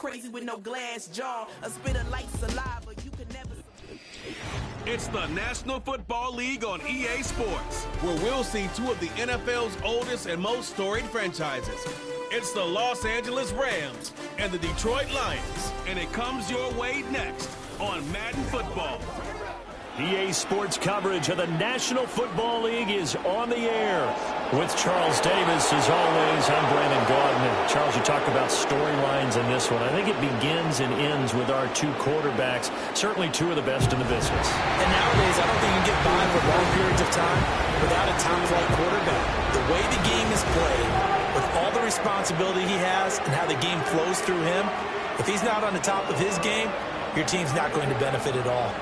crazy with no glass jaw. A spit of light saliva, you can never... It's the National Football League on EA Sports, where we'll see two of the NFL's oldest and most storied franchises. It's the Los Angeles Rams and the Detroit Lions, and it comes your way next on Madden Football. EA Sports coverage of the National Football League is on the air. With Charles Davis, as always, I'm Brandon Gaudin. Charles, you talk about storylines in this one. I think it begins and ends with our two quarterbacks, certainly two of the best in the business. And nowadays, I don't think you can get by for long periods of time without a top-flight quarterback. The way the game is played, with all the responsibility he has and how the game flows through him, if he's not on the top of his game, your team's not going to benefit at all.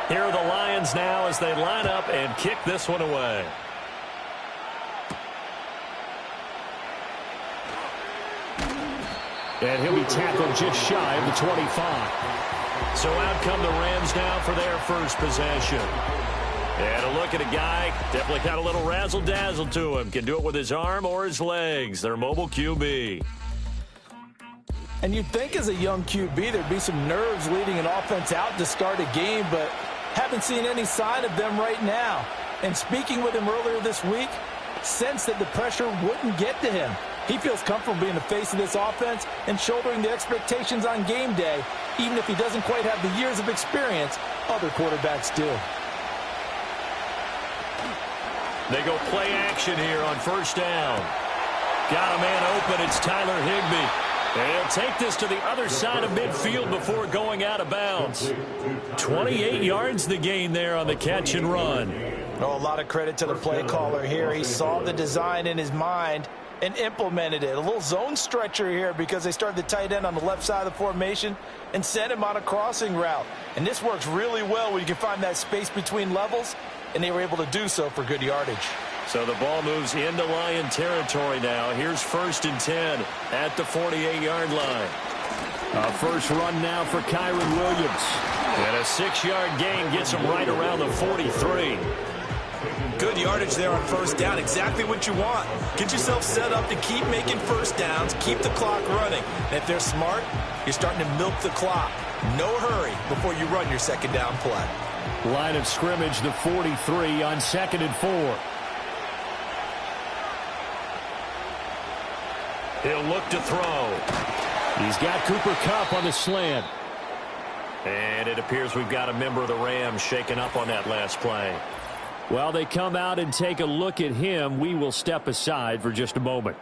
Here are the Lions now as they line up and kick this one away. And he'll be tackled just shy of the 25. So out come the Rams now for their first possession. And a look at a guy, definitely got a little razzle-dazzle to him. Can do it with his arm or his legs. Their mobile QB. And you'd think as a young QB there'd be some nerves leading an offense out to start a game, but haven't seen any sign of them right now. And speaking with him earlier this week, sensed that the pressure wouldn't get to him. He feels comfortable being the face of this offense and shouldering the expectations on game day, even if he doesn't quite have the years of experience other quarterbacks do. They go play action here on first down. Got a man open. It's Tyler Higbee. They'll take this to the other side of midfield before going out of bounds. 28 yards the gain there on the catch and run. Oh, a lot of credit to the play caller here. He saw the design in his mind and implemented it. A little zone stretcher here because they started the tight end on the left side of the formation and sent him on a crossing route. And this works really well when you can find that space between levels, and they were able to do so for good yardage. So the ball moves into Lion territory now. Here's 1st and 10 at the 48-yard line. A first run now for Kyron Williams. And a 6-yard gain gets him right around the 43. Good yardage there on first down. Exactly what you want. Get yourself set up to keep making first downs, keep the clock running. And if they're smart, you're starting to milk the clock. No hurry before you run your second down play. Line of scrimmage, the 43 on 2nd and 4. He'll look to throw. He's got Cooper Kupp on the slant. And it appears we've got a member of the Rams shaken up on that last play. While they come out and take a look at him, we will step aside for just a moment.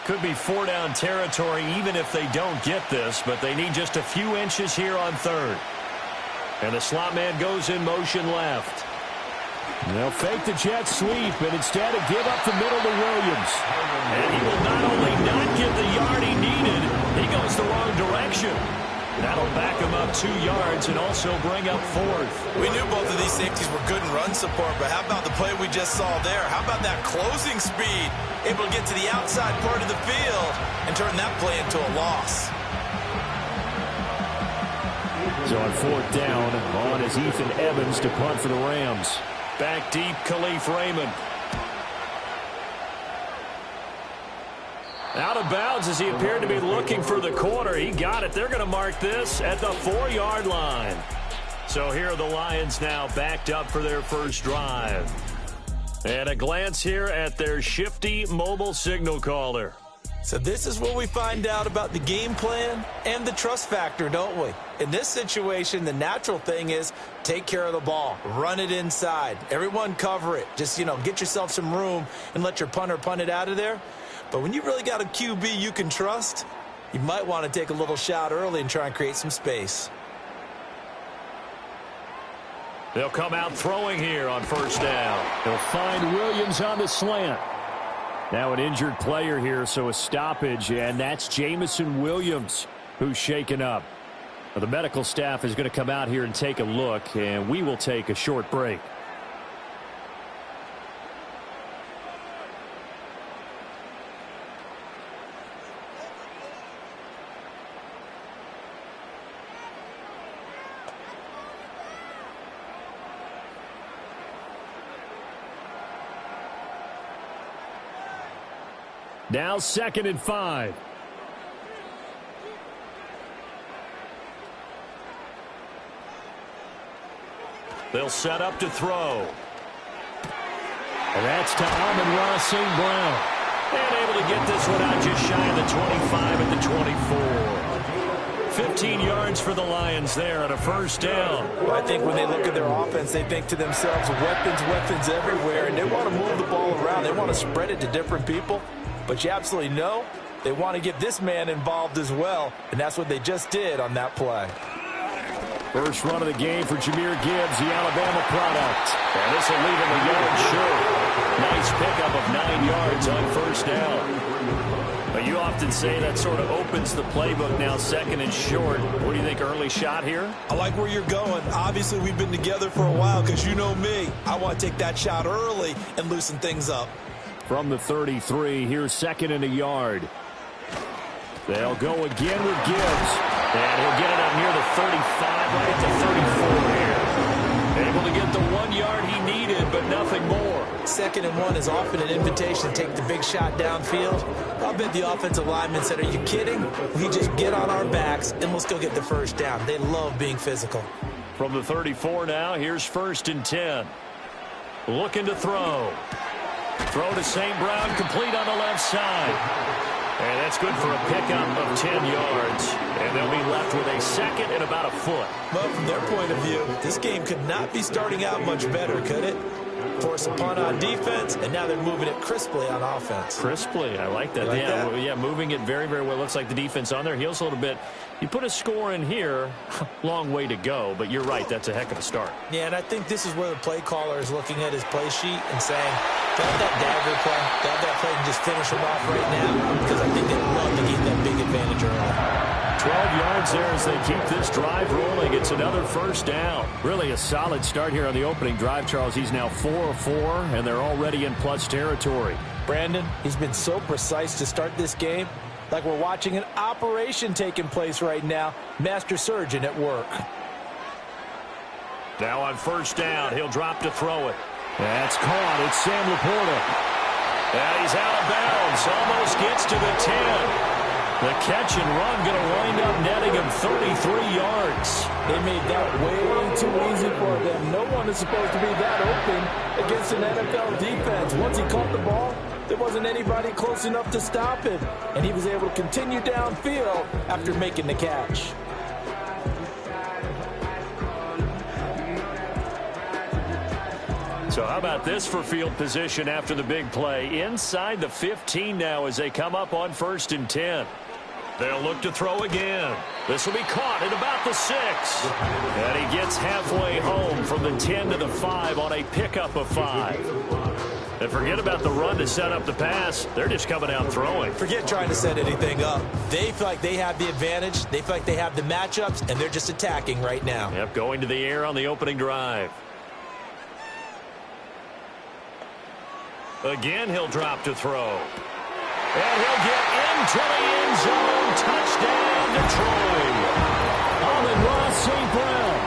Could be 4-down territory even if they don't get this, but they need just a few inches here on 3rd. And the slot man goes in motion left. They'll fake the jet sweep and instead give up the middle to Williams. And he will not only not get the yard he needed, he goes the wrong direction. That'll back him up 2 yards and also bring up 4th. We knew both of these safeties were good in run support, but how about the play we just saw there? How about that closing speed? Able to get to the outside part of the field and turn that play into a loss. So on 4th down, on is Ethan Evans to punt for the Rams. Back deep, Khalif Raymond. Out of bounds as he appeared to be looking for the corner. He got it. They're going to mark this at the 4-yard line. So here are the Lions now backed up for their first drive. And a glance here at their shifty mobile signal caller. So this is where we find out about the game plan and the trust factor, don't we? In this situation, the natural thing is take care of the ball. Run it inside. Everyone cover it. Just, get yourself some room and let your punter punt it out of there. But when you really got a QB you can trust, You might want to take a little shot early and try and create some space. They'll come out throwing here on first down. They'll find Williams on the slant. Now an injured player here, so a stoppage, and that's Jamison Williams who's shaken up. Well, the medical staff is going to come out here and take a look, and we will take a short break. Now 2nd and 5. They'll set up to throw. And that's to Amon-Ra St. Brown. And able to get this one out just shy of the 25 at the 24. 15 yards for the Lions there on a first down. Well, I think when they look at their offense, they think to themselves, weapons everywhere, and they want to move the ball around. They want to spread it to different people. But you absolutely know they want to get this man involved as well, and that's what they just did on that play. First run of the game for Jahmyr Gibbs, the Alabama product. And this will leave him a yard short. Nice pickup of 9 yards on first down. But you often say that sort of opens the playbook now, 2nd and short. What do you think, early shot here? I like where you're going. Obviously, we've been together for a while because you know me. I want to take that shot early and loosen things up. From the 33, here's 2nd and a yard. They'll go again with Gibbs. And he'll get it up near the 35, right at the 34 here. Able to get the 1 yard he needed, but nothing more. 2nd and 1 is often an invitation to take the big shot downfield. I'll bet the offensive lineman said, are you kidding? We just get on our backs and we'll still get the first down. They love being physical. From the 34 now, here's 1st and 10. Looking to throw. Throw to St. Brown, complete on the left side. And that's good for a pickup of 10 yards. And they'll be left with a 2nd and about a foot. Well, from their point of view, this game could not be starting out much better, could it? Force a punt on defense, and now they're moving it crisply on offense. Crisply, I like that. You like that? Yeah, moving it very, very well. Looks like the defense on their heels a little bit. You put a score in here, long way to go, but you're right, that's a heck of a start. Yeah, and I think this is where the play caller is looking at his play sheet and saying, grab that dagger play, grab that play and just finish him off right now, because I think they'd love to get that big advantage early. 12 yards there as they keep this drive rolling. It's another first down. Really a solid start here on the opening drive, Charles. He's now 4 of 4, and they're already in plus territory. Brandon, he's been so precise to start this game, like we're watching an operation taking place right now. Master surgeon at work. Now on first down, he'll drop to throw it. That's caught. It's Sam Laporta. And he's out of bounds. Almost gets to the 10. The catch and run going to wind up netting him 33 yards. They made that way too easy for them. No one is supposed to be that open against an NFL defense. Once he caught the ball, there wasn't anybody close enough to stop him. And he was able to continue downfield after making the catch. So how about this for field position after the big play? Inside the 15 now as they come up on 1st and 10. They'll look to throw again. This will be caught at about the 6. And he gets halfway home from the 10 to the 5 on a pickup of 5. And forget about the run to set up the pass. They're just coming out throwing. Forget trying to set anything up. They feel like they have the advantage. They feel like they have the matchups, and they're just attacking right now. Yep, going to the air on the opening drive. Again, he'll drop to throw. And he'll get into the end zone. Touchdown, Detroit. Amon-Ra St. Brown.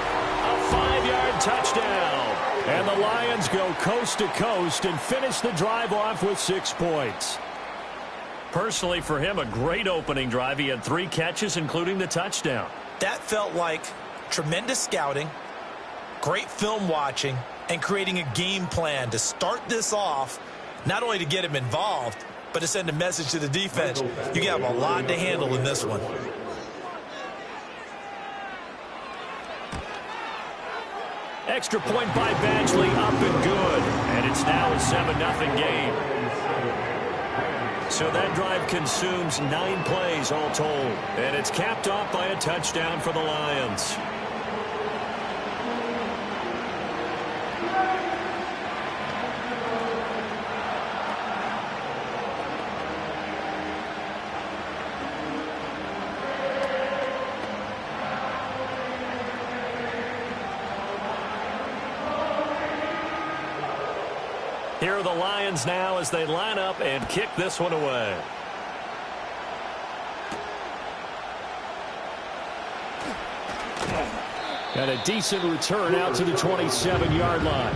A 5-yard touchdown. And the Lions go coast to coast and finish the drive off with 6 points. Personally, for him, a great opening drive. He had 3 catches, including the touchdown. That felt like tremendous scouting, great film watching, and creating a game plan to start this off, not only to get him involved, but to send a message to the defense. You have a lot to handle in this one. Extra point by Badgley, up and good. And it's now a 7-0 game. So that drive consumes 9 plays all told. And it's capped off by a touchdown for the Lions. Here are the Lions now as they line up and kick this one away. And a decent return out to the 27-yard line.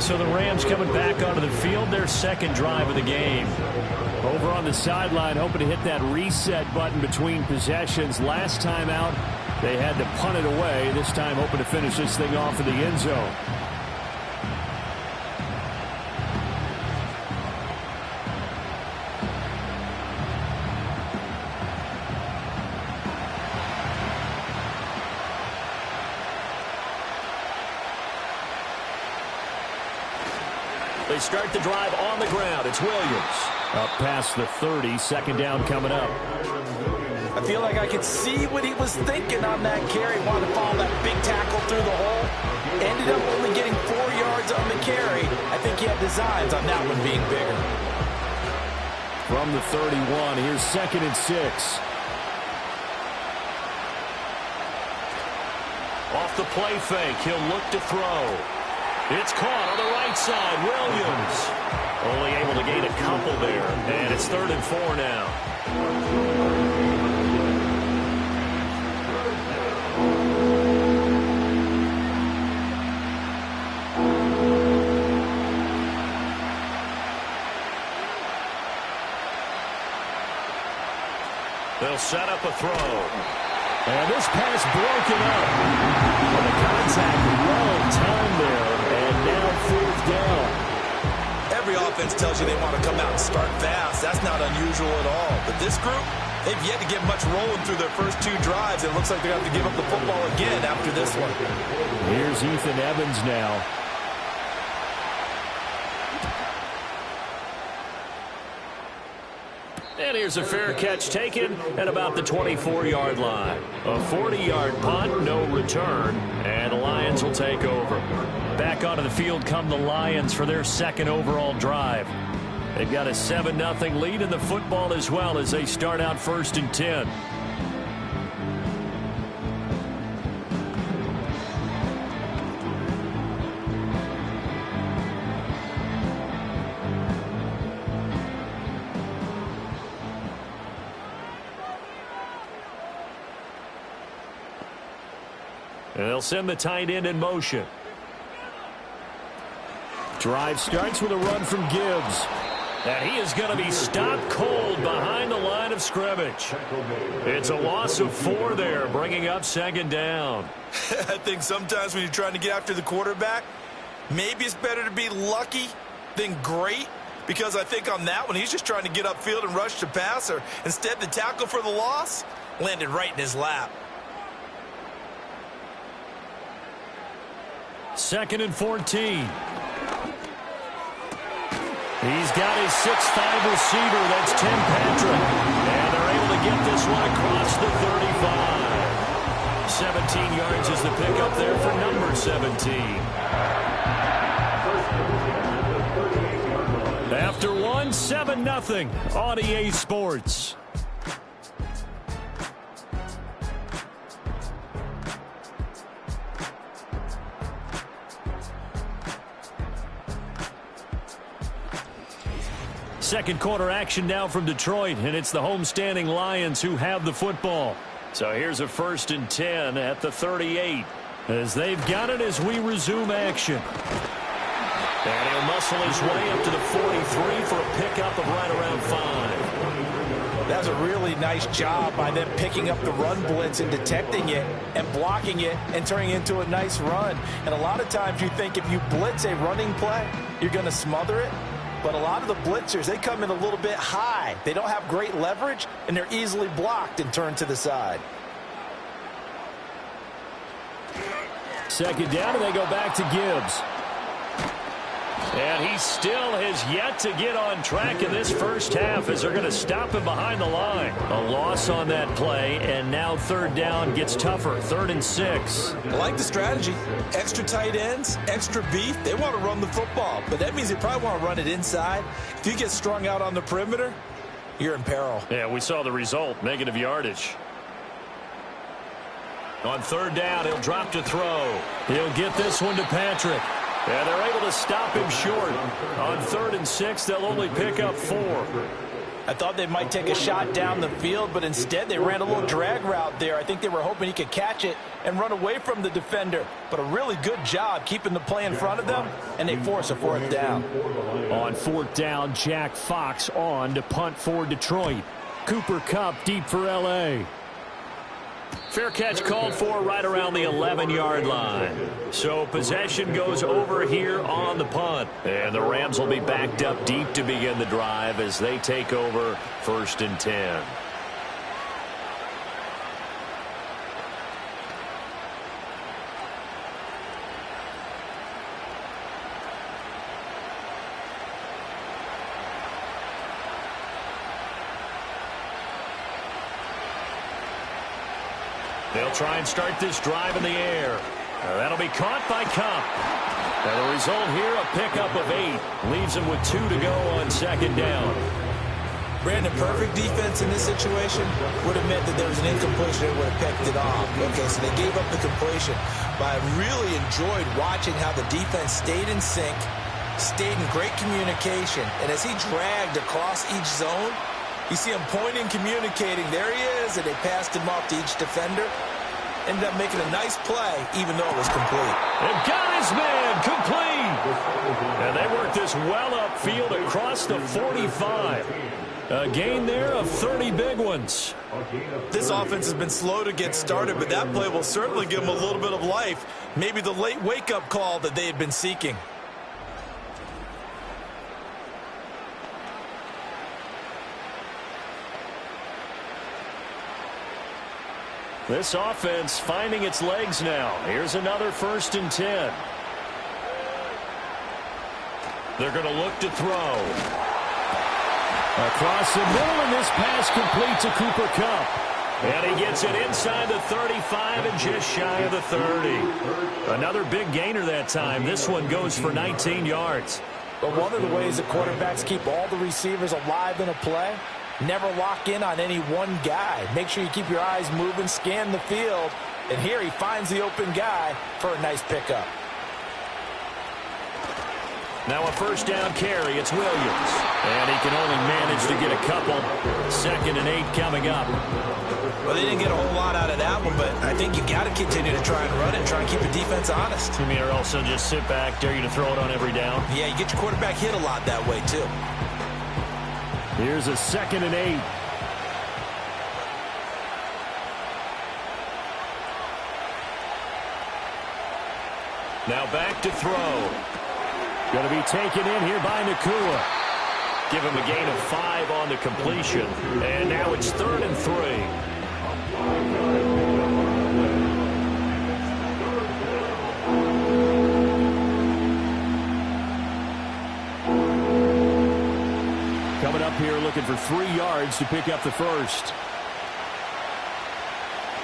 So the Rams coming back onto the field, their second drive of the game. Over on the sideline, hoping to hit that reset button between possessions. Last time out, they had to punt it away. This time hoping to finish this thing off in the end zone. They start the drive on the ground. It's Williams. Up past the 30, second down coming up. I feel like I could see what he was thinking on that carry. Wanted to follow that big tackle through the hole. Ended up only getting 4 yards on the carry. I think he had designs on that one being bigger. From the 31, here's 2nd and 6. Off the play fake, he'll look to throw. It's caught on the right side. Williams only able to gain a couple there. And it's 3rd and 4 now. They'll set up a throw. And this pass broken up. And the contact well timed there. And now 4th down. Every offense tells you they want to come out and start fast. That's not unusual at all. But this group, they've yet to get much rolling through their first 2 drives. It looks like they're going to have to give up the football again after this one. Here's Ethan Evans now. And here's a fair catch taken at about the 24-yard line. A 40-yard punt, no return, and the Lions will take over. Back onto the field come the Lions for their second overall drive. They've got a 7-0 lead in the football as well as they start out 1st and 10. And they'll send the tight end in motion. Drive starts with a run from Gibbs. And he is going to be stopped cold behind the line of scrimmage. It's a loss of 4 there, bringing up 2nd down. I think sometimes when you're trying to get after the quarterback, maybe it's better to be lucky than great. Because I think on that one, he's just trying to get upfield and rush the passer. Instead, the tackle for the loss landed right in his lap. 2nd and 14. He's got his 6'5" receiver. That's Tim Patrick. And they're able to get this one across the 35. 17 yards is the pickup there for number 17. After 1, 7-0 on EA Sports. Second quarter action now from Detroit, and it's the homestanding Lions who have the football. So here's a 1st and 10 at the 38 as they've got it as we resume action. And he'll muscle his way up to the 43 for a pickup of right around 5. That was a really nice job by them picking up the run blitz and detecting it and blocking it and turning it into a nice run. And a lot of times you think if you blitz a running play, you're going to smother it. But a lot of the blitzers, they come in a little bit high. They don't have great leverage, and they're easily blocked and turned to the side. 2nd down, and they go back to Gibbs. And he still has yet to get on track in this first half as they're going to stop him behind the line. A loss on that play, and now third down gets tougher. 3rd and 6. I like the strategy. Extra tight ends, extra beef. They want to run the football, but that means they probably want to run it inside. If you get strung out on the perimeter, you're in peril. Yeah, we saw the result. Negative yardage. On 3rd down, he'll drop to throw. He'll get this one to Patrick. And they're able to stop him short. On 3rd and 6, they'll only pick up 4. I thought they might take a shot down the field, but instead they ran a little drag route there. I think they were hoping he could catch it and run away from the defender. But a really good job keeping the play in front of them, and they force a 4th down. On 4th down, Jack Fox on to punt for Detroit. Cooper Kupp deep for L.A. Fair catch called for right around the 11-yard line. So possession goes over here on the punt. And the Rams will be backed up deep to begin the drive as they take over 1st and 10. They'll try and start this drive in the air. That'll be caught by Kupp. And the result here, a pickup of 8. Leaves him with 2 to go on 2nd down. Brandon, perfect defense in this situation would have meant that there was an incompletion and would have picked it off. Okay, so they gave up the completion. But I really enjoyed watching how the defense stayed in sync, stayed in great communication. And as he dragged across each zone, you see him pointing, communicating. There he is, and they passed him off to each defender. Ended up making a nice play, even though it was complete. They've got his man complete. And they worked this well upfield across the 45. A gain there of 30 big ones. This offense has been slow to get started, but that play will certainly give them a little bit of life. Maybe the late wake-up call that they had been seeking. This offense finding its legs now. Here's another 1st and 10. They're going to look to throw. Across the middle, and this pass complete to Cooper Kupp. And he gets it inside the 35 and just shy of the 30. Another big gainer that time. This one goes for 19 yards. But one of the ways that quarterbacks keep all the receivers alive in a play, never lock in on any one guy. Make sure you keep your eyes moving, scan the field. And here he finds the open guy for a nice pickup. Now a 1st down carry. It's Williams. And he can only manage to get a couple. 2nd and 8 coming up. Well, they didn't get a whole lot out of that one, but I think you got to continue to try and run it and try and keep the defense honest. You mean, or also just sit back, dare you to throw it on every down? Yeah, you get your quarterback hit a lot that way, too. Here's a 2nd and 8. Now back to throw. Going to be taken in here by Nakua. Give him a gain of 5 on the completion. And now it's 3rd and 3. Coming up here looking for 3 yards to pick up the 1st.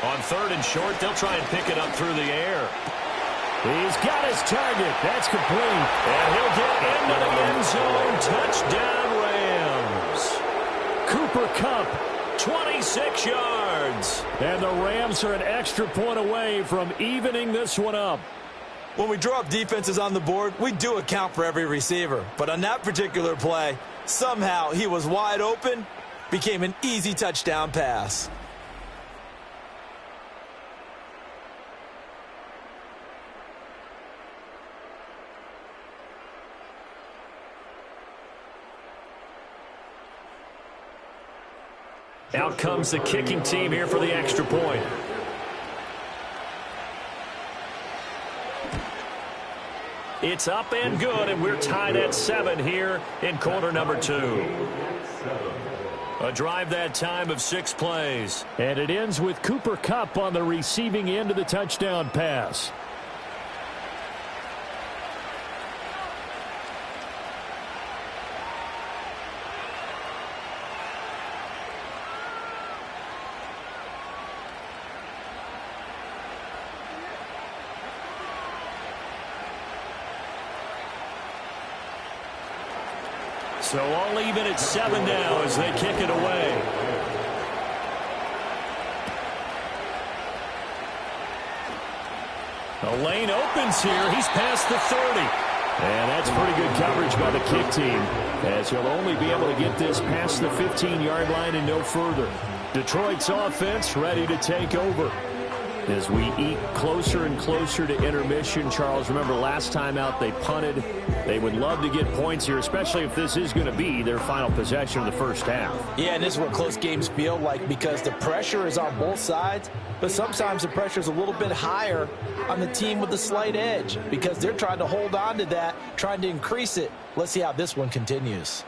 On 3rd and short, they'll try and pick it up through the air. He's got his target. That's complete. And he'll get into the end zone. Touchdown, Rams. Cooper Kupp, 26 yards. And the Rams are an extra point away from evening this one up. When we draw up defenses on the board, we do account for every receiver. But on that particular play, somehow he was wide open, became an easy touchdown pass. Out comes the kicking team here for the extra point. It's up and good, and we're tied at 7 here in quarter number 2. A drive that time of 6 plays. And it ends with Cooper Kupp on the receiving end of the touchdown pass. So all even at 7 now as they kick it away. The lane opens here. He's past the 30. And that's pretty good coverage by the kick team, as he'll only be able to get this past the 15-yard line and no further. Detroit's offense ready to take over. As we eke closer and closer to intermission, Charles, remember last time out they punted. They would love to get points here, especially if this is going to be their final possession of the first half. Yeah, and this is what close games feel like because the pressure is on both sides, but sometimes the pressure is a little bit higher on the team with the slight edge because they're trying to hold on to that, trying to increase it. Let's see how this one continues.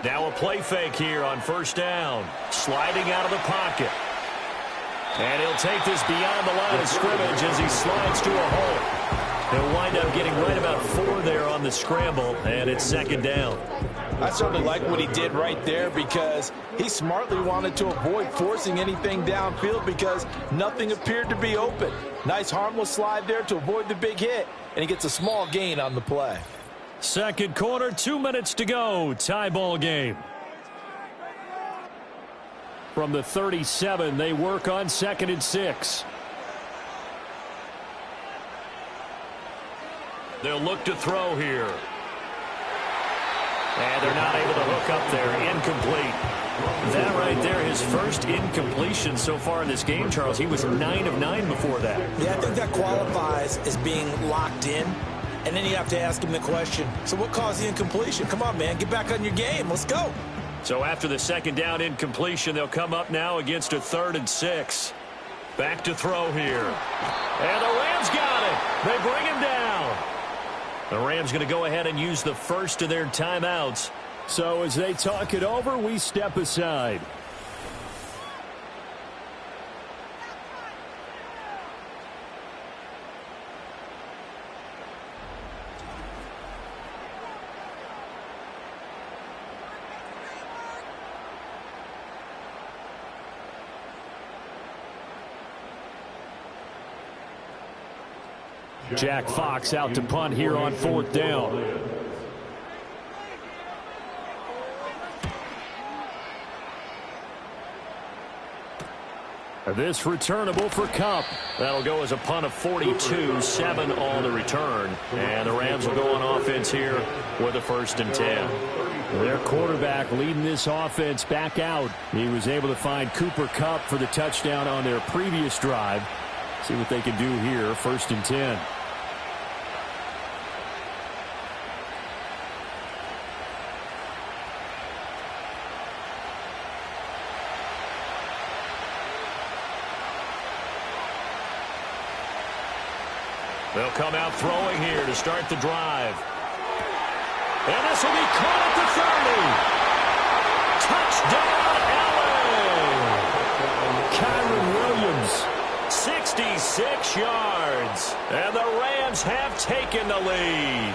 Now a play fake here on first down. Sliding out of the pocket. And he'll take this beyond the line of scrimmage as he slides to a hole. He'll wind up getting right about 4 there on the scramble, and it's second down. I certainly like what he did right there because he smartly wanted to avoid forcing anything downfield because nothing appeared to be open. Nice harmless slide there to avoid the big hit, and he gets a small gain on the play. Second quarter, 2 minutes to go. Tie ball game. From the 37, they work on 2nd and 6. They'll look to throw here. And they're not able to hook up there. Incomplete. That right there, his first incompletion so far in this game, Charles. He was 9 of 9 before that. Yeah, I think that qualifies as being locked in. And then you have to ask him the question, so what caused the incompletion? Come on, man, get back on your game. Let's go. So after the second down incompletion, they'll come up now against a 3rd and 6. Back to throw here. And the Rams got it. They bring him down. The Rams going to go ahead and use the first of their timeouts. So as they talk it over, we step aside. Jack Fox out to punt here on 4th down. This returnable for Kupp. That'll go as a punt of 42, 7 on the return. And the Rams will go on offense here with a 1st and 10. Their quarterback leading this offense back out. He was able to find Cooper Kupp for the touchdown on their previous drive. See what they can do here, 1st and 10. They'll come out throwing here to start the drive. And this will be caught at the 30. Touchdown, LA! Kyron Williams, 66 yards. And the Rams have taken the lead.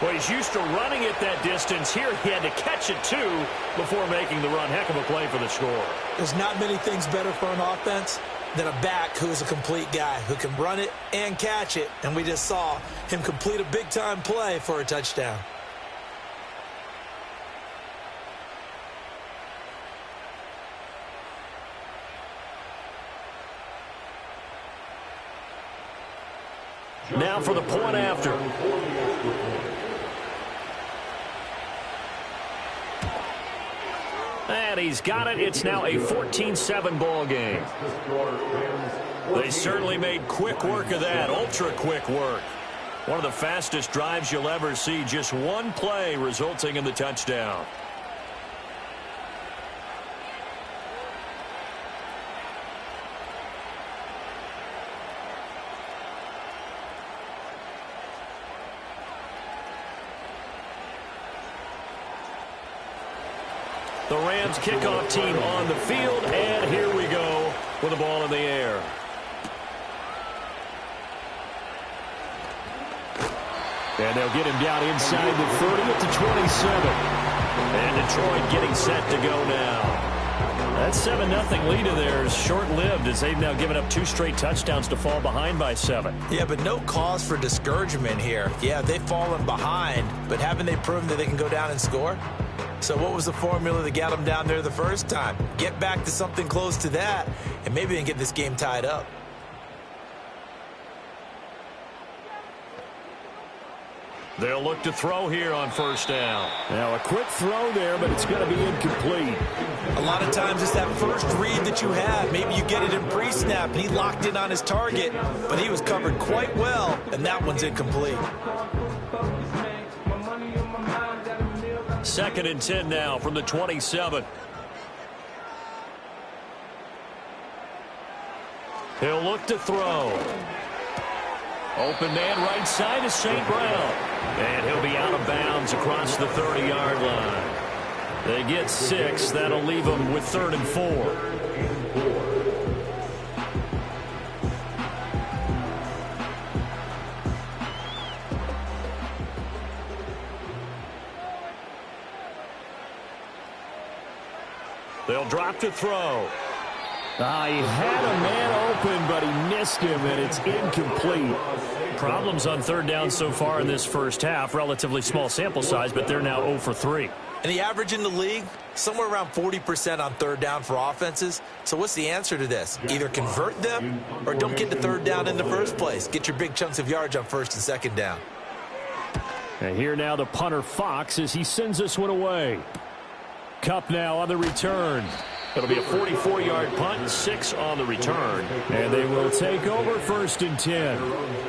Well, he's used to running it that distance. Here he had to catch it, too, before making the run. Heck of a play for the score. There's not many things better for an offense than a back who is a complete guy who can run it and catch it. And we just saw him complete a big-time play for a touchdown. Now for the point after. And he's got it. It's now a 14-7 ball game. They certainly made quick work of that, ultra-quick work. One of the fastest drives you'll ever see. Just one play resulting in the touchdown. The Rams kickoff team on the field, and here we go with the ball in the air. And they'll get him down inside the 30 to 27. And Detroit getting set to go now. That 7-0 lead of theirs is short-lived as they've now given up 2 straight touchdowns to fall behind by 7. Yeah, but no cause for discouragement here. Yeah, they've fallen behind, but haven't they proven that they can go down and score? So what was the formula that got them down there the first time? Get back to something close to that, and maybe they can get this game tied up. They'll look to throw here on first down. Now a quick throw there, but it's going to be incomplete. A lot of times it's that first read that you have. Maybe you get it in pre-snap, and he locked in on his target, but he was covered quite well, and that one's incomplete. 2nd and 10 now from the 27. He'll look to throw. Open man right side is St. Brown. And he'll be out of bounds across the 30-yard line. They get 6. That'll leave them with 3rd and 4. They'll drop to throw. He had a man open, but he missed him, and it's incomplete. Problems on 3rd down so far in this first half. Relatively small sample size, but they're now 0 for 3. And the average in the league, somewhere around 40% on 3rd down for offenses. So what's the answer to this? Either convert them or don't get to 3rd down in the first place. Get your big chunks of yards on 1st and 2nd down. And here now the punter Fox as he sends this one away. Kupp now on the return. It'll be a 44-yard punt, 6 on the return. And they will take over 1st and 10.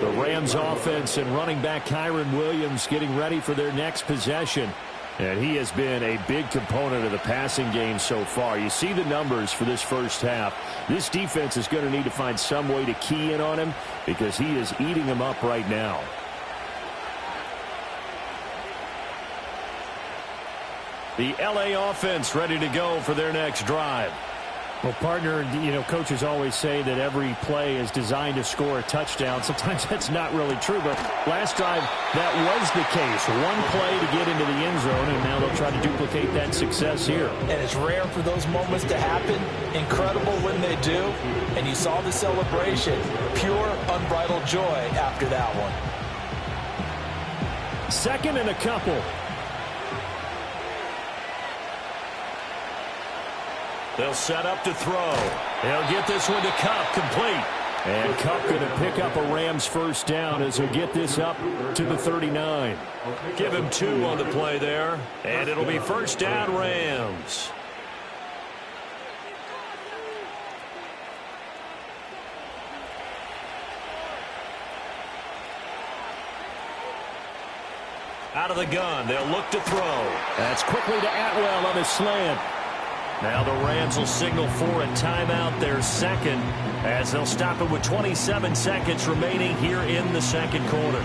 The Rams offense and running back Kyron Williams getting ready for their next possession. And he has been a big component of the passing game so far. You see the numbers for this first half. This defense is going to need to find some way to key in on him because he is eating them up right now. The L.A. offense ready to go for their next drive. Well, partner, coaches always say that every play is designed to score a touchdown. Sometimes that's not really true, but last drive that was the case. One play to get into the end zone, and now they'll try to duplicate that success here. And it's rare for those moments to happen. Incredible when they do. And you saw the celebration. Pure, unbridled joy after that one. 2nd and a couple. They'll set up to throw. They'll get this one to Kupp, complete. And Kupp going to pick up a Rams first down as he'll get this up to the 39. Give him 2 on the play there. And it'll be first down Rams. Out of the gun, they'll look to throw. That's quickly to Atwell on the slant. Now the Rams will signal for a timeout, their 2nd, as they'll stop it with 27 seconds remaining here in the 2nd quarter.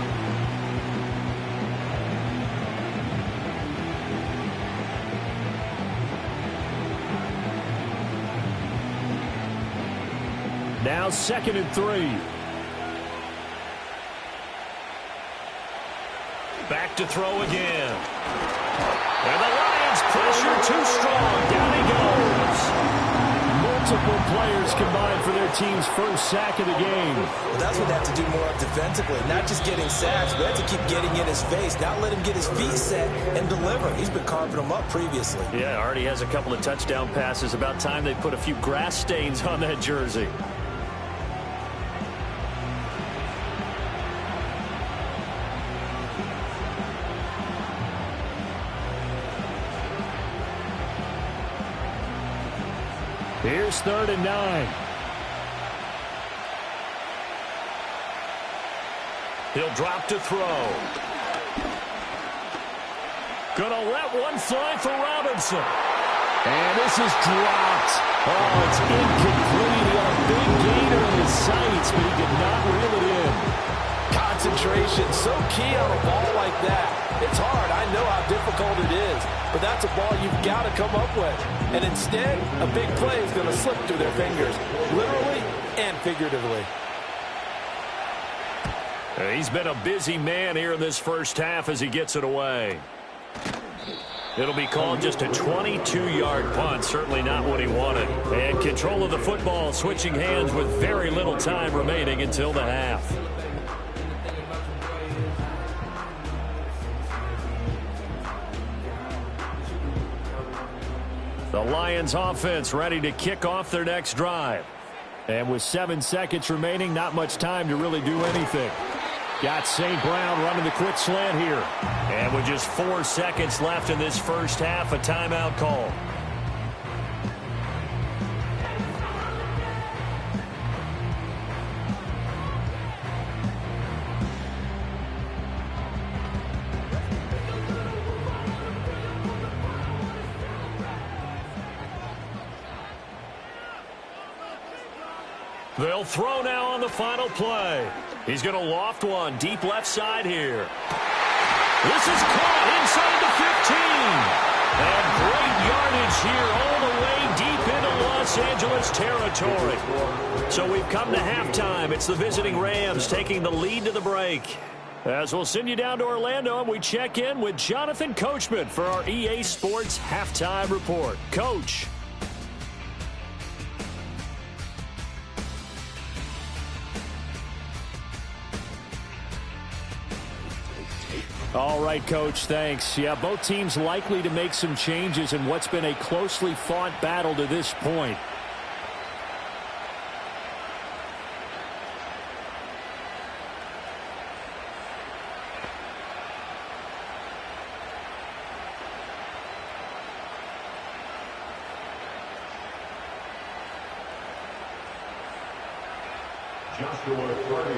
Now 2nd and 3. Back to throw again. And the Lions pressure too strong. Down he goes. Multiple players combined for their team's first sack of the game. Well, that's what they have to do more of defensively. Not just getting sacks, but have to keep getting in his face. Not let him get his feet set and deliver. He's been carving them up previously. Yeah, already has a couple of touchdown passes. About time they put a few grass stains on that jersey. Here's 3rd and 9. He'll drop to throw. Gonna let one fly for Robinson. And this is dropped. Oh, it's incomplete. He got a big gainer in his sights, but he did not reel it in. Concentration, so key on a ball like that. It's hard. I know how difficult it is. But that's a ball you've got to come up with. And instead, a big play is going to slip through their fingers, literally and figuratively. He's been a busy man here in this first half as he gets it away. It'll be called just a 22-yard punt. Certainly not what he wanted. And control of the football switching hands with very little time remaining until the half. The Lions offense ready to kick off their next drive. And with 7 seconds remaining, not much time to really do anything. Got St. Brown running the quick slant here. And with just 4 seconds left in this first half, a timeout call. They'll throw now on the final play. He's going to loft one deep left side here. This is caught inside the 15. And great yardage here all the way deep into Los Angeles territory. So we've come to halftime. It's the visiting Rams taking the lead to the break. As we'll send you down to Orlando, and we check in with Jonathan Coachman for our EA Sports Halftime Report. Coach. All right, Coach, thanks. Yeah, both teams likely to make some changes in what's been a closely fought battle to this point.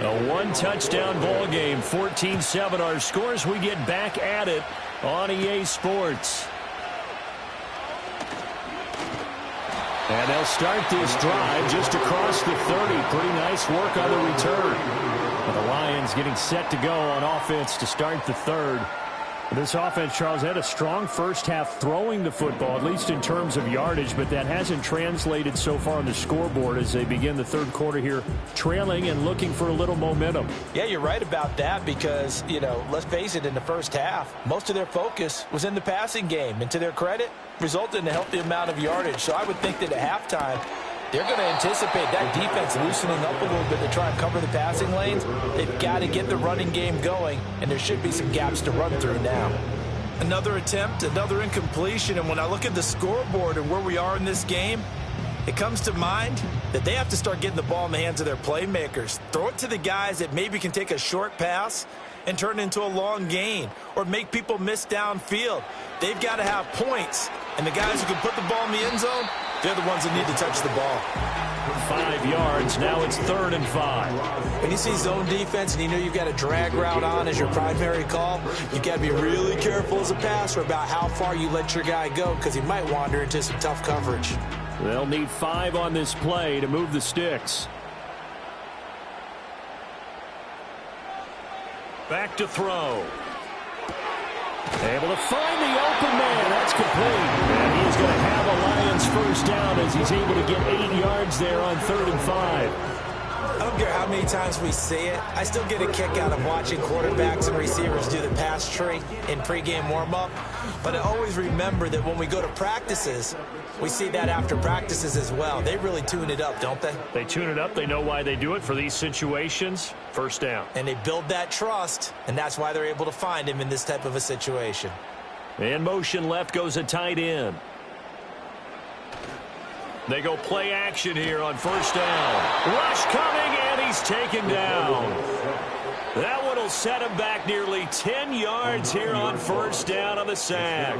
A one-touchdown ball game, 14-7 our scores. We get back at it on EA Sports. And they'll start this drive just across the 30. Pretty nice work on the return. And the Lions getting set to go on offense to start the third. This offense, Charles, had a strong first half throwing the football, at least in terms of yardage, but that hasn't translated so far on the scoreboard as they begin the third quarter here, trailing and looking for a little momentum. Yeah, you're right about that because, you know, let's face it, in the first half, most of their focus was in the passing game. And to their credit, resulted in a healthy amount of yardage. So I would think that at halftime, they're going to anticipate that defense loosening up a little bit to try and cover the passing lanes. They've got to get the running game going, and there should be some gaps to run through now. Another attempt, another incompletion, and when I look at the scoreboard and where we are in this game, it comes to mind that they have to start getting the ball in the hands of their playmakers. Throw it to the guys that maybe can take a short pass and turn it into a long gain or make people miss downfield. They've got to have points, and the guys who can put the ball in the end zone, they're the ones that need to touch the ball. 5 yards. Now it's 3rd and 5. When you see zone defense and you know you've got a drag route on as your primary call, you've got to be really careful as a passer about how far you let your guy go because he might wander into some tough coverage. They'll need 5 on this play to move the sticks. Back to throw. Able to find the open man. That's complete. And he's going to have a Lions first down as he's able to get 8 yards there on 3rd and 5. I don't care how many times we see it. I still get a kick out of watching quarterbacks and receivers do the pass tree in pregame warm-up. But I always remember that when we go to practices, we see that after practices as well. They really tune it up, don't they? They tune it up. They know why they do it for these situations. First down. And they build that trust, and that's why they're able to find him in this type of a situation. In motion left goes a tight end. They go play action here on first down. Rush coming, and he's taken down. That one will set him back nearly 10 yards here on first down on the sack.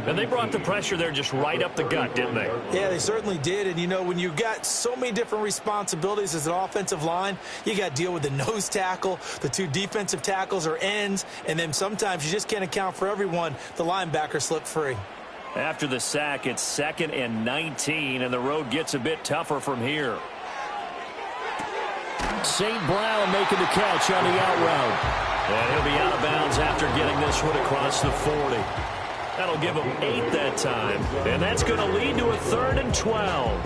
And they brought the pressure there just right up the gut, didn't they? Yeah, they certainly did. And, you know, when you've got so many different responsibilities as an offensive line, you got to deal with the nose tackle, the 2 defensive tackles or ends, and then sometimes you just can't account for everyone. The linebacker slipped free. After the sack, it's 2nd and 19, and the road gets a bit tougher from here. St. Brown making the catch on the out route. And he'll be out of bounds after getting this one across the 40. That'll give him 8 that time. And that's going to lead to a 3rd and 12.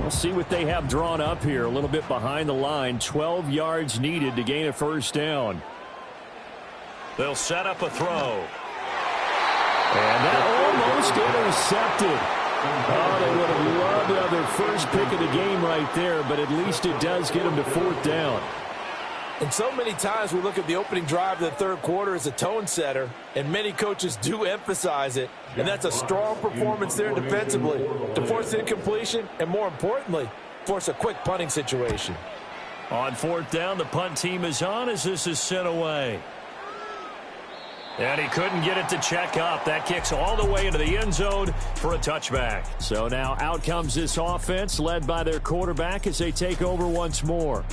We'll see what they have drawn up here. A little bit behind the line. 12 yards needed to gain a first down. They'll set up a throw. And that almost intercepted. Oh, they would have loved to have their first pick of the game right there, but at least it does get them to 4th down. And so many times we look at the opening drive of the third quarter as a tone setter, and many coaches do emphasize it. And that's a strong performance there defensively to force incompletion and, more importantly, force a quick punting situation. On 4th down, the punt team is on as this is sent away. And he couldn't get it to check up. That kicks all the way into the end zone for a touchback. So now out comes this offense led by their quarterback as they take over once more.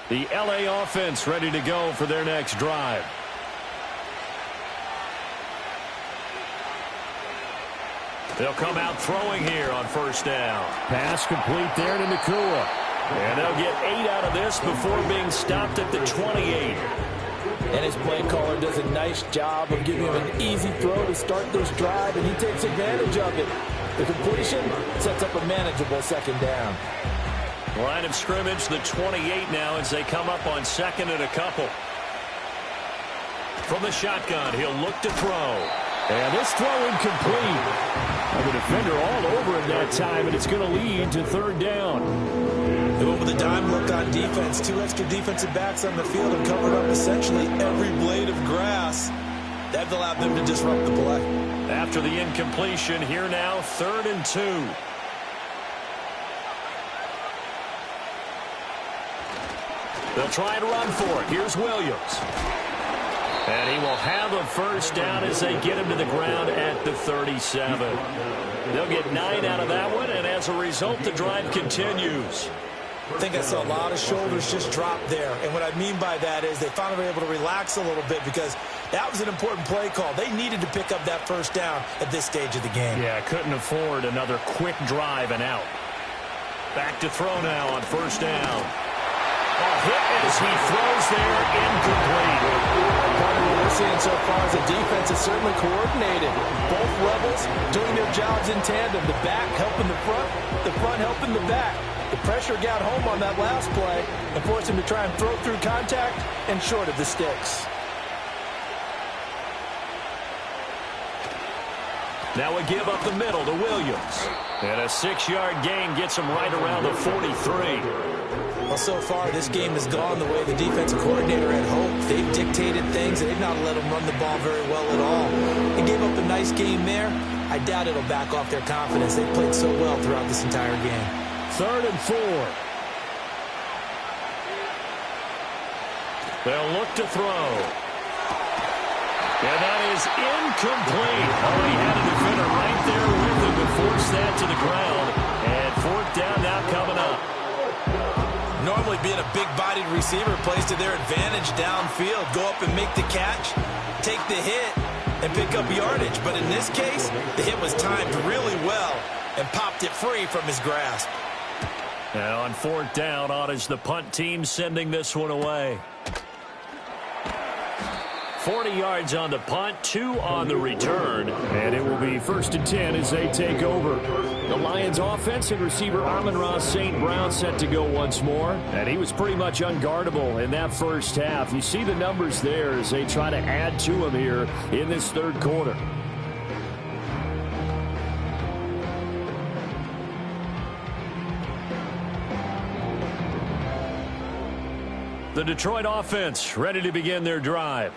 The LA offense ready to go for their next drive. They'll come out throwing here on 1st down. Pass complete there to Nakua. And they'll get 8 out of this before being stopped at the 28. And his play caller does a nice job of giving him an easy throw to start this drive, and he takes advantage of it. The completion sets up a manageable 2nd down. Line of scrimmage, the 28 now as they come up on 2nd and a couple. From the shotgun, he'll look to throw. And this throw incomplete. The defender all over him that time, and it's going to lead to 3rd down. They went with a dime look on defense. 2 extra defensive backs on the field and covered up essentially every blade of grass. That allowed them to disrupt the play. After the incompletion, here now, 3rd and 2. They'll try and run for it. Here's Williams. And he will have a 1st down as they get him to the ground at the 37. They'll get 9 out of that one, and as a result, the drive continues. I think I saw a lot of shoulders just drop there. And what I mean by that is they finally were able to relax a little bit because that was an important play call. They needed to pick up that 1st down at this stage of the game. Yeah, couldn't afford another quick drive and out. Back to throw now on 1st down. A hit as he throws there, incomplete. Part of what we're seeing so far is the defense is certainly coordinated. Both levels doing their jobs in tandem. The back helping the front helping the back. The pressure got home on that last play and forced him to try and throw through contact and short of the sticks. Now a give up the middle to Williams. And a 6-yard gain gets him right around the 43. Well, so far, this game has gone the way the defensive coordinator had hoped. They've dictated things, and they've not let them run the ball very well at all. They gave up a nice game there. I doubt it'll back off their confidence. They've played so well throughout this entire game. 3rd and 4. They'll look to throw. And that is incomplete. Oh, he had a defender right there with him to force that to the ground. And 4th down now coming up. Normally being a big-bodied receiver plays to their advantage downfield. Go up and make the catch, take the hit, and pick up yardage. But in this case, the hit was timed really well and popped it free from his grasp. And on 4th down, on is the punt team sending this one away. 40 yards on the punt, 2 on the return. And it will be 1st and 10 as they take over. The Lions offense and receiver Amon-Ra St. Brown set to go once more. And he was pretty much unguardable in that first half. You see the numbers there as they try to add to him here in this 3rd quarter. The Detroit offense ready to begin their drive.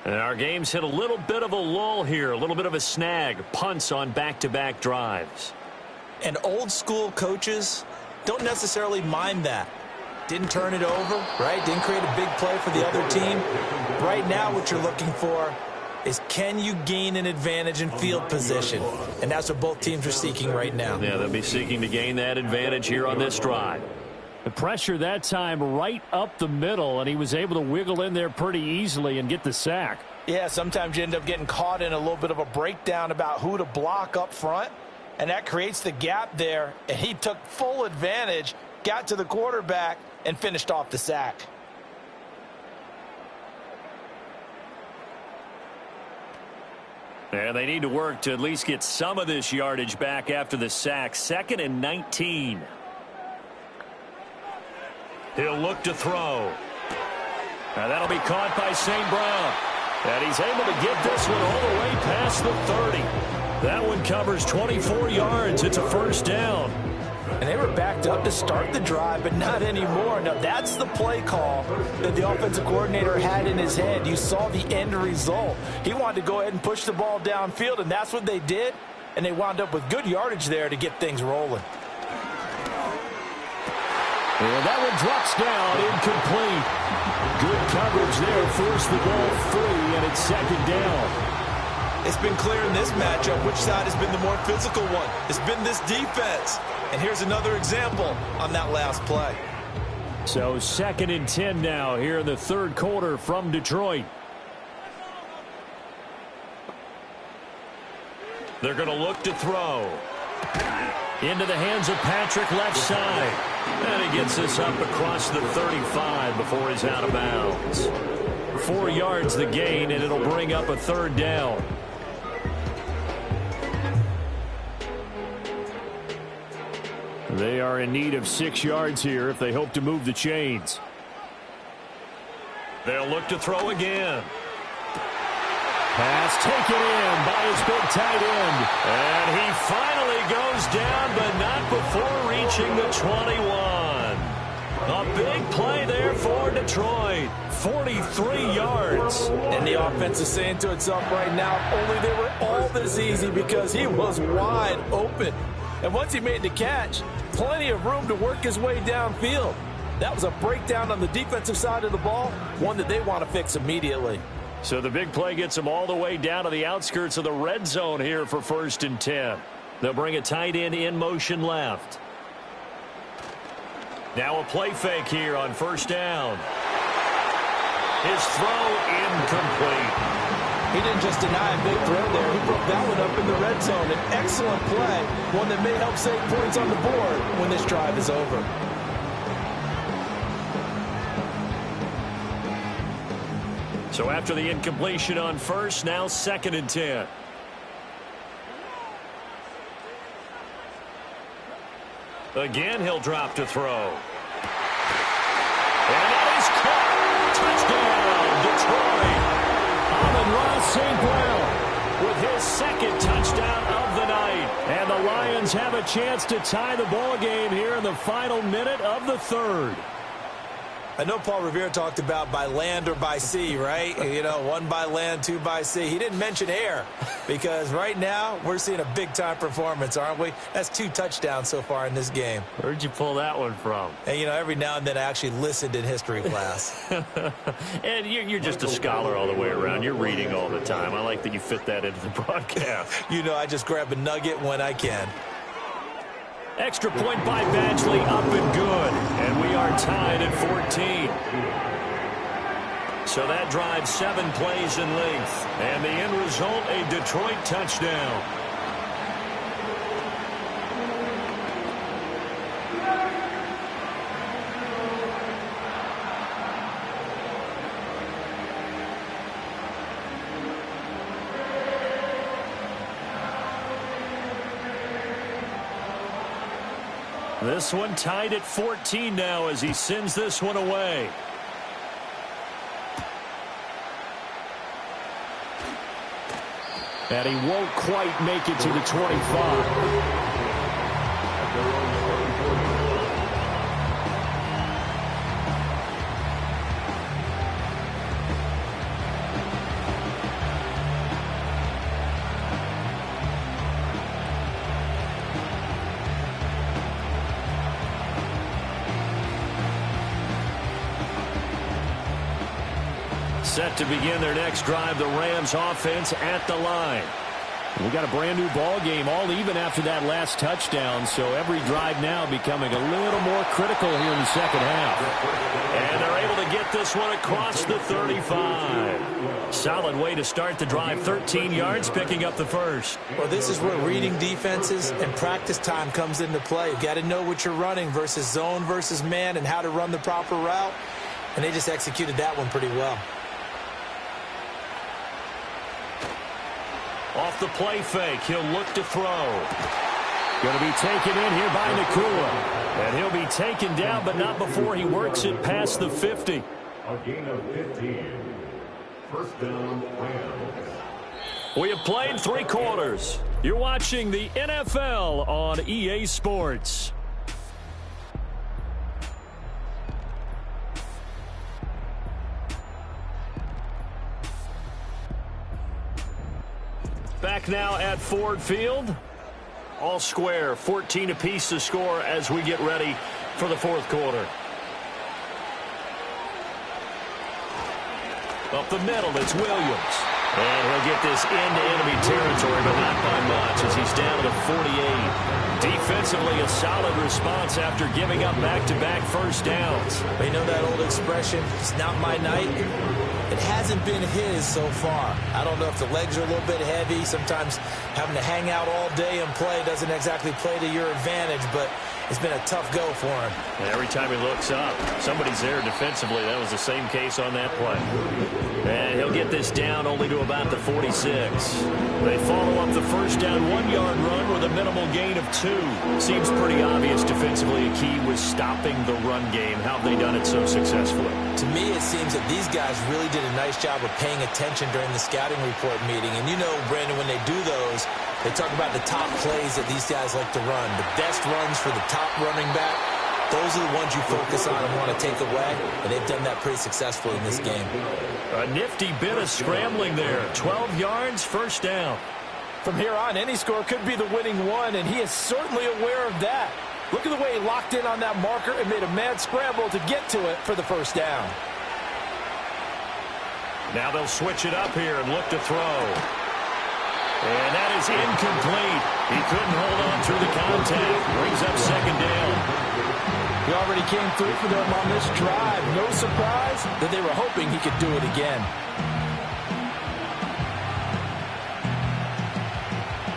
And our game's hit a little bit of a lull here, a little bit of a snag, punts on back-to-back drives. And old-school coaches don't necessarily mind that. Didn't turn it over, right? Didn't create a big play for the other team. Right now what you're looking for is can you gain an advantage in field position? And that's what both teams are seeking right now. Yeah, they'll be seeking to gain that advantage here on this drive. The pressure that time right up the middle, and he was able to wiggle in there pretty easily and get the sack. Yeah, sometimes you end up getting caught in a little bit of a breakdown about who to block up front, and that creates the gap there. And he took full advantage, got to the quarterback, and finished off the sack. And they need to work to at least get some of this yardage back after the sack. 2nd and 19. He'll look to throw. Now that'll be caught by St. Brown. And he's able to get this one all the way past the 30. That one covers 24 yards. It's a first down. And they were backed up to start the drive, but not anymore. Now, that's the play call that the offensive coordinator had in his head. You saw the end result. He wanted to go ahead and push the ball downfield, and that's what they did. And they wound up with good yardage there to get things rolling. And that one drops down, incomplete. Good coverage there, forced the ball free, and it's 2nd down. It's been clear in this matchup which side has been the more physical one. It's been this defense. And here's another example on that last play. So 2nd and 10 now here in the 3rd quarter from Detroit. They're going to look to throw. Into the hands of Patrick, left side. And he gets this up across the 35 before he's out of bounds. 4 yards the gain, and it'll bring up a 3rd down. They are in need of 6 yards here if they hope to move the chains. They'll look to throw again. Pass taken in by his big tight end. And he finally goes down, but not before reaching the 21. A big play there for Detroit. 43 yards. And the offense is saying to itself right now, only they were all this easy because he was wide open. And once he made the catch, plenty of room to work his way downfield. That was a breakdown on the defensive side of the ball, one that they want to fix immediately. So the big play gets them all the way down to the outskirts of the red zone here for 1st and 10. They'll bring a tight end in motion left. Now a play fake here on 1st down. His throw incomplete. He didn't just deny a big throw there. He broke that one up in the red zone. An excellent play, one that may help save points on the board when this drive is over. So after the incompletion on 1st, now 2nd and 10. Again, he'll drop to throw. And that is caught. Touchdown, Detroit. Amon-Ra St. Brown with his 2nd touchdown of the night. And the Lions have a chance to tie the ball game here in the final minute of the 3rd. I know Paul Revere talked about by land or by sea, right? You know, 1 by land, 2 by sea. He didn't mention air because right now we're seeing a big-time performance, aren't we? That's 2 touchdowns so far in this game. Where'd you pull that one from? And, you know, every now and then I actually listened in history class. And you're just a scholar all the way around. You're reading all the time. I like that you fit that into the broadcast. You know, I just grab a nugget when I can. Extra point by Badgley, up and good. And we are tied at 14. So that drives 7 plays in length. And the end result, a Detroit touchdown. This one tied at 14 now as he sends this one away. And he won't quite make it to the 25. Set to begin their next drive, the Rams offense at the line. We got a brand new ball game, all even after that last touchdown, so every drive now becoming a little more critical here in the second half. And they're able to get this one across the 35. Solid way to start the drive, 13 yards, picking up the first. Well, this is where reading defenses and practice time comes into play. You've got to know what you're running versus zone versus man and how to run the proper route, and they just executed that one pretty well. Off the play fake, he'll look to throw. Going to be taken in here by Nakua. And he'll be taken down, but not before he works it past the 50. A gain of 15. First down, Rams. We have played 3 quarters. You're watching the NFL on EA Sports. Back now at Ford Field. All square, 14 apiece to score as we get ready for the fourth quarter. Up the middle, it's Williams. And he'll get this into enemy territory, but not by much as he's down to the 48. Defensively, a solid response after giving up back-to-back first downs. You know that old expression, it's not my night? It hasn't been his so far. I don't know if the legs are a little bit heavy. Sometimes having to hang out all day and play doesn't exactly play to your advantage, but it's been a tough go for him. And every time he looks up, somebody's there defensively. That was the same case on that play. And he'll get this down only to about the 46. They follow up the first down 1-yard run with a minimal gain of 2. Seems pretty obvious defensively a key was stopping the run game. How have they done it so successfully? To me, it seems that these guys really did a nice job of paying attention during the scouting report meeting. And you know, Brandon, when they do those, they talk about the top plays that these guys like to run. The best runs for the top running back, those are the ones you focus on and want to take away. And they've done that pretty successfully in this game. A nifty bit of scrambling there. 12 yards, first down. From here on, any score could be the winning one, and he is certainly aware of that. Look at the way he locked in on that marker and made a mad scramble to get to it for the first down. Now they'll switch it up here and look to throw. And that is incomplete. He couldn't hold on through the contact. Brings up second down. He already came through for them on this drive. No surprise that they were hoping he could do it again.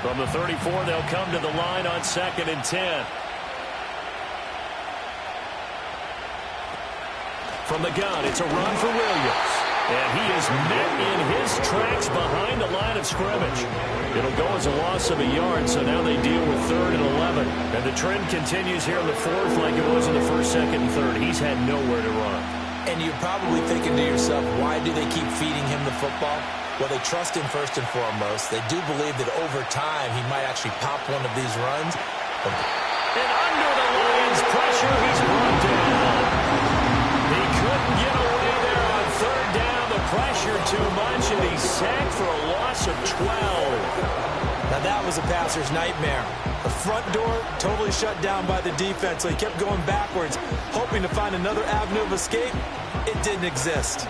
From the 34, they'll come to the line on 2nd and 10. From the gun, it's a run for Williams. And he is met in his tracks behind the line of scrimmage. It'll go as a loss of a yard, so now they deal with 3rd and 11. And the trend continues here in the 4th like it was in the 1st, 2nd, and 3rd. He's had nowhere to run. And you're probably thinking to yourself, why do they keep feeding him the football? Well, they trust him first and foremost. They do believe that over time he might actually pop one of these runs. And under the Lions' pressure, he's brought down. He couldn't get away there on 3rd down. The pressure too much, and he's sacked for a loss of 12. Now that was a passer's nightmare. The front door totally shut down by the defense, so he kept going backwards, hoping to find another avenue of escape. It didn't exist.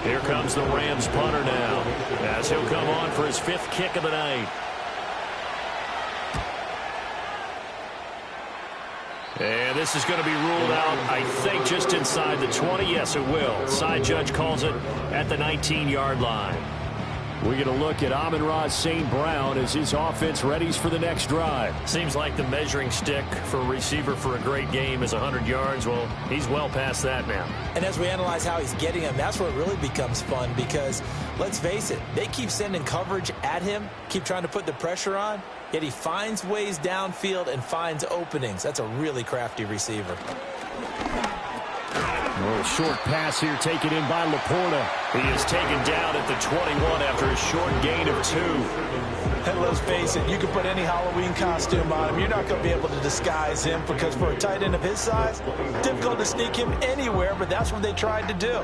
Here comes the Rams punter now, as he'll come on for his 5th kick of the night. And this is going to be ruled out, I think, just inside the 20. Yes, it will. Side judge calls it at the 19-yard line. We get a look at Amon-Ra St. Brown as his offense readies for the next drive. Seems like the measuring stick for a receiver for a great game is 100 yards. Well, he's well past that now. And as we analyze how he's getting them, that's where it really becomes fun because, let's face it, they keep sending coverage at him, keep trying to put the pressure on, yet he finds ways downfield and finds openings. That's a really crafty receiver. A short pass here taken in by Laporta. He is taken down at the 21 after a short gain of 2. And let's face it, you can put any Halloween costume on him. You're not going to be able to disguise him because for a tight end of his size, difficult to sneak him anywhere, but that's what they tried to do.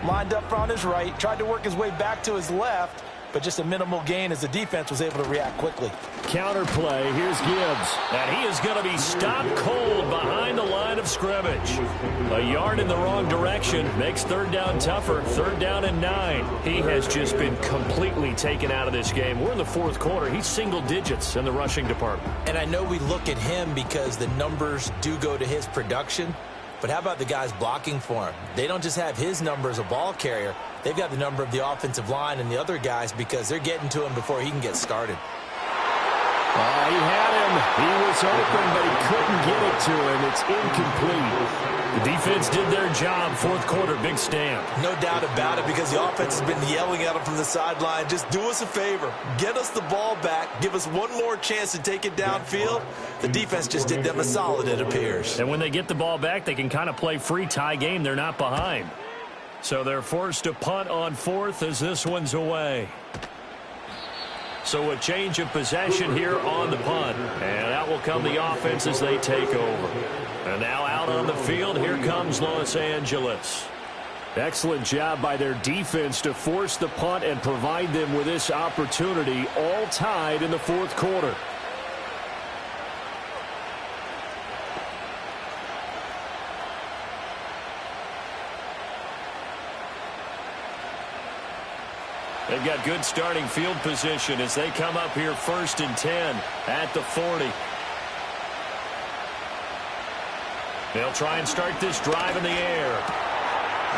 Lined up on his right, tried to work his way back to his left, but just a minimal gain as the defense was able to react quickly. Counter play. Here's Gibbs. And he is going to be stopped cold behind the line of scrimmage. A yard in the wrong direction makes third down tougher. Third down and 9. He has just been completely taken out of this game. We're in the fourth quarter. He's single digits in the rushing department. And I know we look at him because the numbers do go to his production. But how about the guys blocking for him? They don't just have his number as a ball carrier. They've got the number of the offensive line and the other guys because they're getting to him before he can get started. He had him. He was open, but he couldn't get it to him. It's incomplete. The defense did their job. Fourth quarter, big stand. No doubt about it, because the offense has been yelling at him from the sideline. Just do us a favor. Get us the ball back. Give us one more chance to take it downfield. The defense just did them a solid, it appears. And when they get the ball back, they can kind of play free tie game. They're not behind. So they're forced to punt on fourth as this one's away. So a change of possession here on the punt. And out will come the offense as they take over. And now out on the field, here comes Los Angeles. Excellent job by their defense to force the punt and provide them with this opportunity, all tied in the fourth quarter. They've got good starting field position as they come up here first and 10 at the 40. They'll try and start this drive in the air.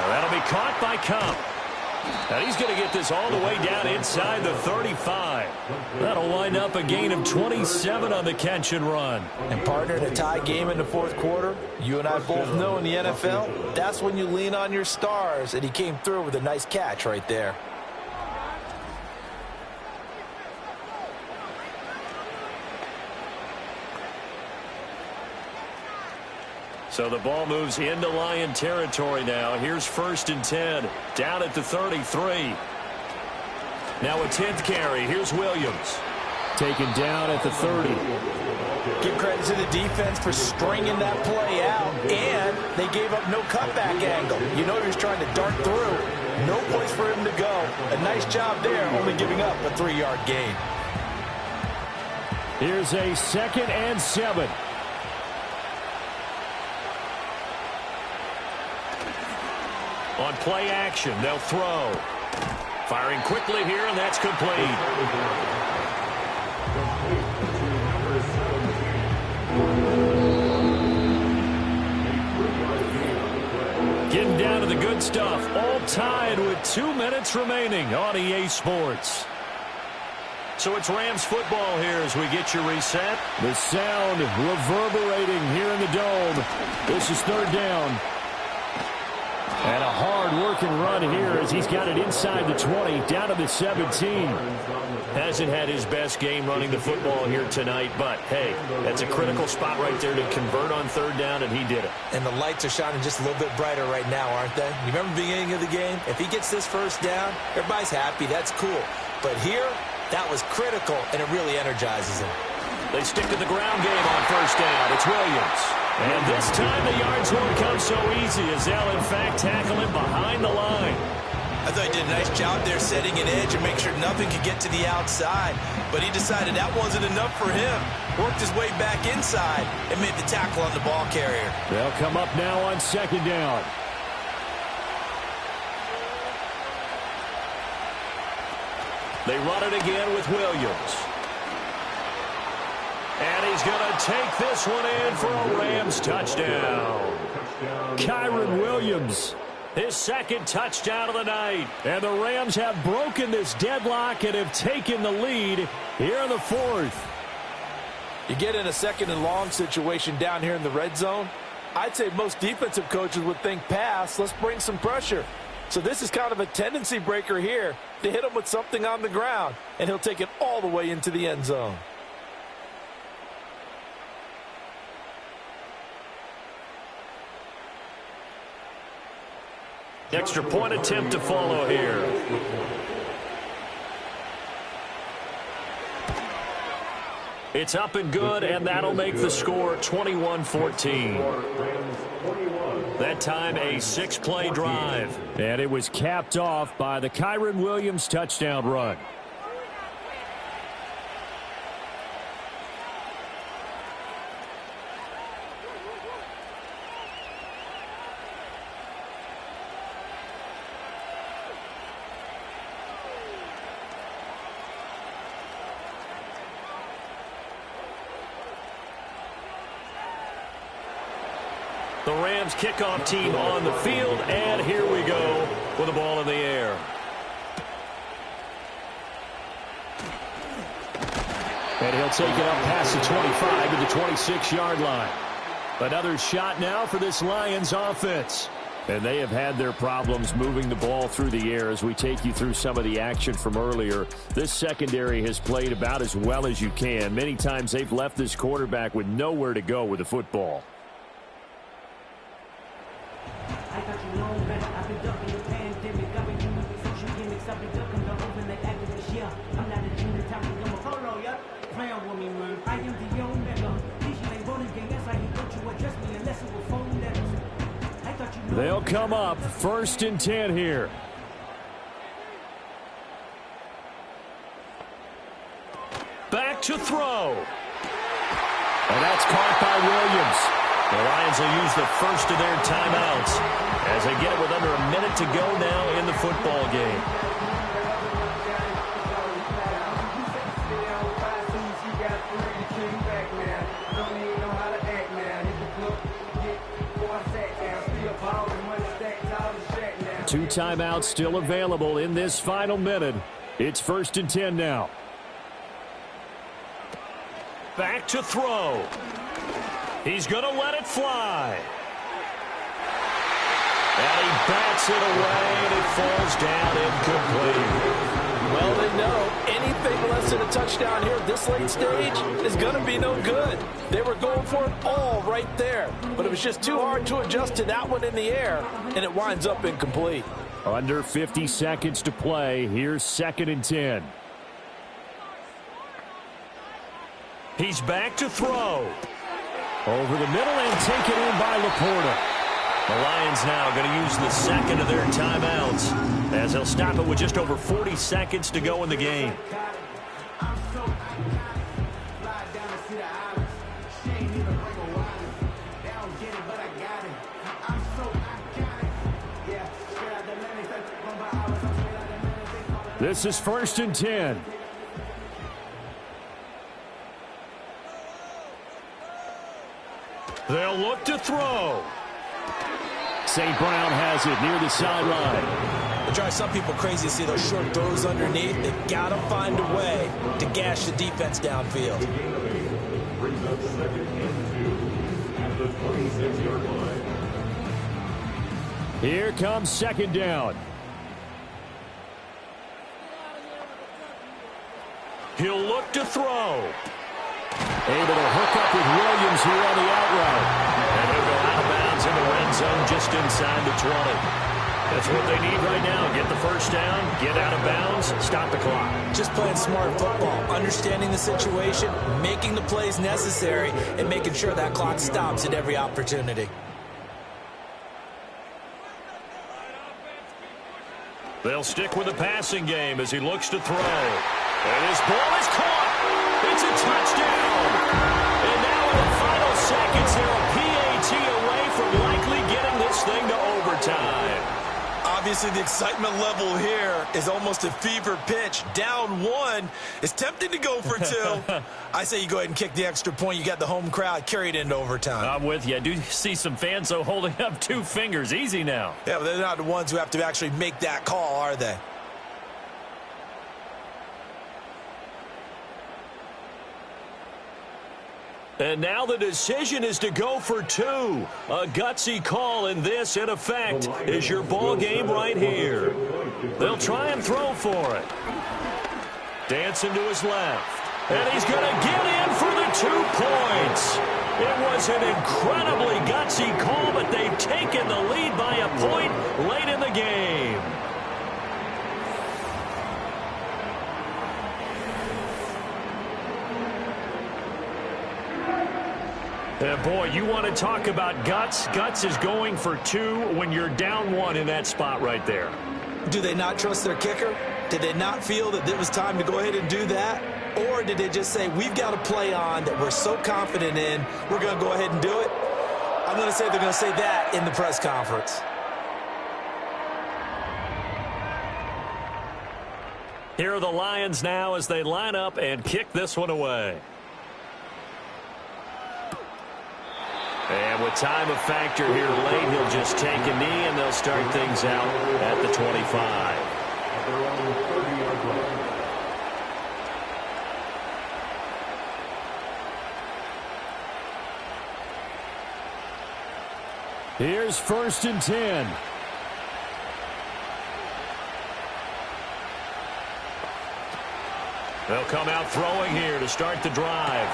That'll be caught by Cup. And he's going to get this all the way down inside the 35. That'll wind up a gain of 27 on the catch and run. And partner, in a tie game in the fourth quarter, you and I both know in the NFL, that's when you lean on your stars. And he came through with a nice catch right there. So the ball moves into Lion territory now. Here's first and 10. Down at the 33. Now a 10th carry. Here's Williams. Taken down at the 30. Give credit to the defense for stringing that play out. And they gave up no cutback angle. You know he was trying to dart through. No place for him to go. A nice job there, only giving up a 3-yard gain. Here's a 2nd and 7. On play action, they'll throw. Firing quickly here, and that's complete. Getting down to the good stuff. All tied with 2 minutes remaining on EA Sports. So it's Rams football here as we get you reset. The sound reverberating here in the dome. This is third down. And a hard-working run here as he's got it inside the 20, down to the 17. Hasn't had his best game running the football here tonight, but, hey, that's a critical spot right there to convert on third down, and he did it. And the lights are shining just a little bit brighter right now, aren't they? You remember the beginning of the game? If he gets this first down, everybody's happy. That's cool. But here, that was critical, and it really energizes him. They stick to the ground game on first down. It's Williams. And this time the yards won't come so easy as they'll, in fact, tackle him behind the line. I thought he did a nice job there setting an edge and make sure nothing could get to the outside. But he decided that wasn't enough for him. Worked his way back inside and made the tackle on the ball carrier. They'll come up now on second down. They run it again with Williams. And he's going to take this one in for a Rams touchdown. Kyron Williams, his second touchdown of the night. And the Rams have broken this deadlock and have taken the lead here in the fourth. You get in a second and long situation down here in the red zone, I'd say most defensive coaches would think pass, let's bring some pressure. So this is kind of a tendency breaker here to hit him with something on the ground, and he'll take it all the way into the end zone. Extra point attempt to follow here. It's up and good, and that'll make the score 21-14. That time a 6-play drive. And it was capped off by the Kyron Williams touchdown run. The Rams kickoff team on the field, and here we go with the ball in the air. And he'll take it up past the 25 to the 26-yard line. Another shot now for this Lions offense. And they have had their problems moving the ball through the air as we take you through some of the action from earlier. This secondary has played about as well as you can. Many times they've left this quarterback with nowhere to go with the football. They'll come up 1st and 10 here. Back to throw. And that's caught by Williams. The Lions will use the first of their timeouts as they get it with under a minute to go now in the football game. Two timeouts still available in this final minute. It's 1st and 10 now. Back to throw. He's going to let it fly. And he bats it away, and it falls down incomplete. Well, they know anything less than a touchdown here at this late stage is going to be no good. They were going for it all right there, but it was just too hard to adjust to that one in the air, and it winds up incomplete. Under 50 seconds to play. Here's 2nd and 10. He's back to throw. Over the middle and taken in by Laporta. The Lions now going to use the second of their timeouts as they'll stop it with just over 40 seconds to go in the game. This is 1st and 10. They'll look to throw. St. Brown has it near the sideline. It drives some people crazy to see those short throws underneath. They've got to find a way to gash the defense downfield. Brings up 2nd and 2 at the 26-yard line. Here comes 2nd down. He'll look to throw. Able to hook up with Williams here on the out route. And he'll go out of bounds in the red zone just inside the 20. That's what they need right now. Get the first down, get out of bounds, stop the clock. Just playing smart football, understanding the situation, making the plays necessary, and making sure that clock stops at every opportunity. They'll stick with the passing game as he looks to throw. And his ball is caught. It's a touchdown. And now in the final seconds, they're a PAT away from likely getting this thing to overtime. Obviously, the excitement level here is almost a fever pitch. Down 1. It's tempting to go for 2. I say you go ahead and kick the extra point. You got the home crowd carried into overtime. I'm with you. I do see some fans, though, holding up 2 fingers. Easy now. Yeah, but they're not the ones who have to actually make that call, are they? And now the decision is to go for 2. A gutsy call, and this, in effect, is your ball game right here. They'll try and throw for it. Dancing to his left. And he's going to get in for the 2 points. It was an incredibly gutsy call, but they've taken the lead by a point late in the game. Boy, you want to talk about guts. Guts is going for 2 when you're down 1 in that spot right there. Do they not trust their kicker? Did they not feel that it was time to go ahead and do that? Or did they just say, we've got a play on that we're so confident in, we're going to go ahead and do it? I'm going to say they're going to say that in the press conference. Here are the Lions now as they line up and kick this one away. And with time a factor here late, he'll just take a knee, and they'll start things out at the 25. Here's 1st and 10. They'll come out throwing here to start the drive.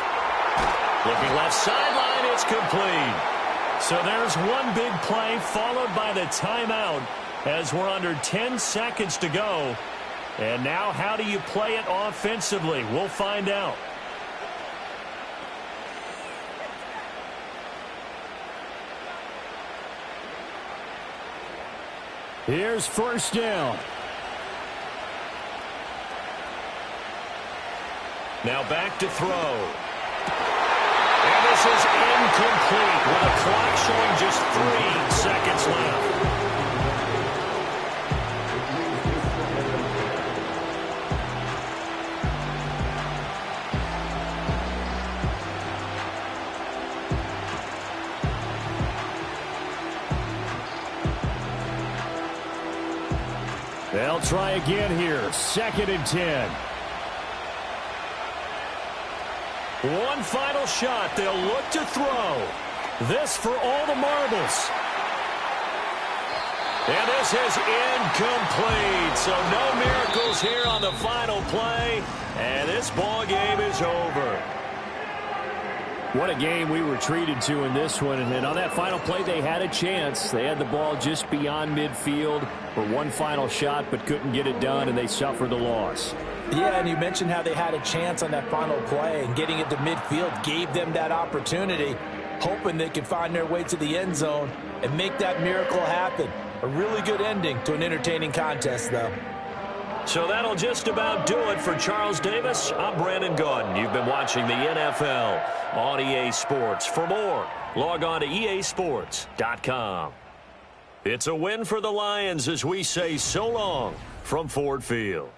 Looking left sideline, it's complete. So there's one big play followed by the timeout as we're under 10 seconds to go. And now how do you play it offensively? We'll find out. Here's 1st down. Now back to throw. And this is incomplete with a clock showing just 3 seconds left. They'll try again here. 2nd and 10. One final shot. They'll look to throw. This for all the marbles. And this is incomplete. So no miracles here on the final play. And this ball game is over. What a game we were treated to in this one. And on that final play, they had a chance. They had the ball just beyond midfield for one final shot, but couldn't get it done, and they suffered the loss. Yeah, and you mentioned how they had a chance on that final play, and getting it to midfield gave them that opportunity, hoping they could find their way to the end zone and make that miracle happen. A really good ending to an entertaining contest, though. So that'll just about do it for Charles Davis. I'm Brandon Gaudin. You've been watching the NFL on EA Sports. For more, log on to easports.com. It's a win for the Lions as we say so long from Ford Field.